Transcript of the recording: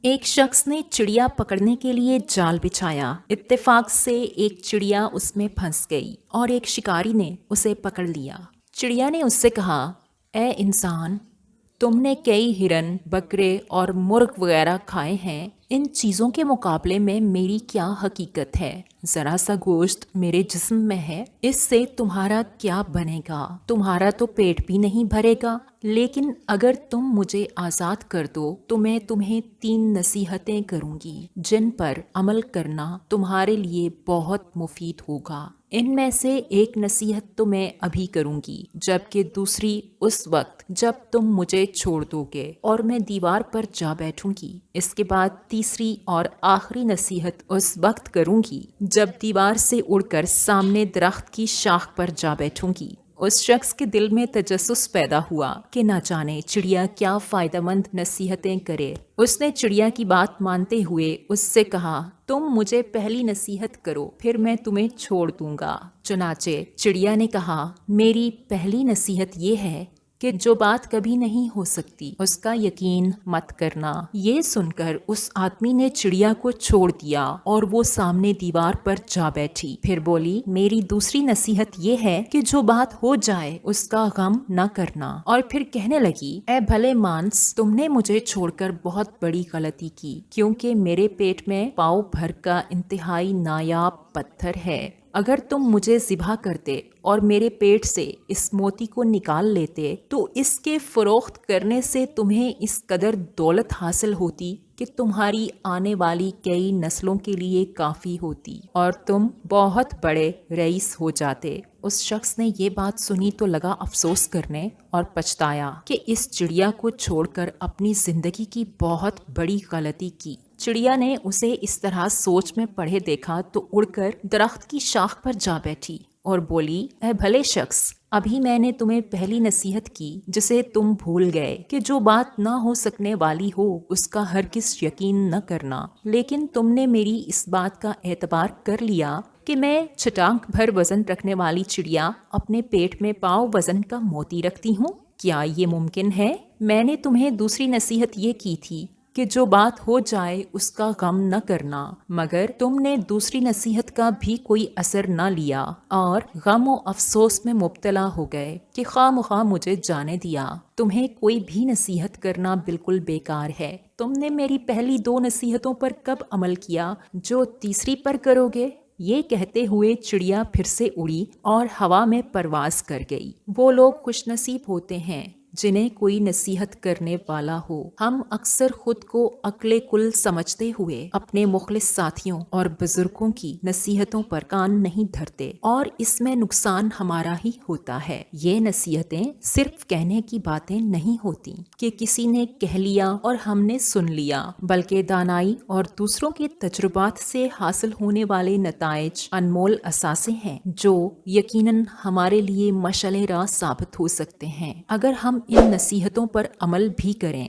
एक शख्स ने चिड़िया पकड़ने के लिए जाल बिछाया। इत्तेफाक से एक चिड़िया उसमें फंस गई और एक शिकारी ने उसे पकड़ लिया। चिड़िया ने उससे कहा, ए इंसान, तुमने कई हिरन, बकरे और मुर्ग वगैरह खाए हैं। इन चीज़ों के मुकाबले में मेरी क्या हकीकत है? ज़रा सा गोश्त मेरे जिस्म में है, इससे तुम्हारा क्या बनेगा? तुम्हारा तो पेट भी नहीं भरेगा। लेकिन अगर तुम मुझे आज़ाद कर दो तो मैं तुम्हें 3 नसीहतें करूँगी जिन पर अमल करना तुम्हारे लिए बहुत मुफीद होगा। इनमें से एक नसीहत तो मैं अभी करूँगी, जबकि दूसरी उस वक्त जब तुम मुझे छोड़ दोगे और मैं दीवार पर जा बैठूंगी। इसके बाद तीसरी और आखिरी नसीहत उस वक्त करूँगी जब दीवार से उड़कर सामने दरख्त की शाख पर जा बैठूंगी। उस शख्स के दिल में तजस्सुस पैदा हुआ कि न जाने चिड़िया क्या फ़ायदेमंद नसीहतें करे। उसने चिड़िया की बात मानते हुए उससे कहा, तुम मुझे पहली नसीहत करो, फिर मैं तुम्हें छोड़ दूंगा। चुनाचे चिड़िया ने कहा, मेरी पहली नसीहत ये है कि जो बात कभी नहीं हो सकती उसका यकीन मत करना। ये सुनकर उस आदमी ने चिड़िया को छोड़ दिया और वो सामने दीवार पर जा बैठी। फिर बोली, मेरी दूसरी नसीहत ये है कि जो बात हो जाए उसका गम न करना। और फिर कहने लगी, ए भले मांस, तुमने मुझे छोड़कर बहुत बड़ी गलती की, क्योंकि मेरे पेट में पाव भर का इंतहाई नायाब पत्थर है। अगर तुम मुझे ज़िबा करते और मेरे पेट से इस मोती को निकाल लेते तो इसके फरोख्त करने से तुम्हें इस कदर दौलत हासिल होती कि तुम्हारी आने वाली कई नस्लों के लिए काफ़ी होती और तुम बहुत बड़े रईस हो जाते। उस शख्स ने ये बात सुनी तो लगा अफसोस करने और पछताया कि इस चिड़िया को छोड़कर अपनी ज़िंदगी की बहुत बड़ी गलती की। चिड़िया ने उसे इस तरह सोच में पड़े देखा तो उड़कर दरख्त की शाख पर जा बैठी और बोली, ऐ भले शख्स, अभी मैंने तुम्हें पहली नसीहत की जिसे तुम भूल गए कि जो बात ना हो सकने वाली हो उसका हरगिज़ यकीन न करना। लेकिन तुमने मेरी इस बात का एतबार कर लिया कि मैं छटांक भर वजन रखने वाली चिड़िया अपने पेट में पाव वजन का मोती रखती हूँ। क्या ये मुमकिन है? मैंने तुम्हें दूसरी नसीहत ये की थी कि जो बात हो जाए उसका गम न करना, मगर तुमने दूसरी नसीहत का भी कोई असर न लिया और गम और अफसोस में मुब्तला हो गए कि खामखा मुझे जाने दिया। तुम्हें कोई भी नसीहत करना बिल्कुल बेकार है। तुमने मेरी पहली 2 नसीहतों पर कब अमल किया जो तीसरी पर करोगे? ये कहते हुए चिड़िया फिर से उड़ी और हवा में परवास कर गई। वो लोग खुशनसीब होते हैं जिन्हें कोई नसीहत करने वाला हो। हम अक्सर खुद को अक्ले कुल समझते हुए अपने मुखलिस साथियों और बुजुर्गों की नसीहतों पर कान नहीं धरते और इसमें नुकसान हमारा ही होता है। ये नसीहतें सिर्फ कहने की बातें नहीं होती कि किसी ने कह लिया और हमने सुन लिया, बल्कि दानाई और दूसरों के तजुर्बात से हासिल होने वाले नताइज अनमोल असासे हैं जो यकीनन हमारे लिए मशअले राह साबित हो सकते हैं अगर हम इन नसीहतों पर अमल भी करें।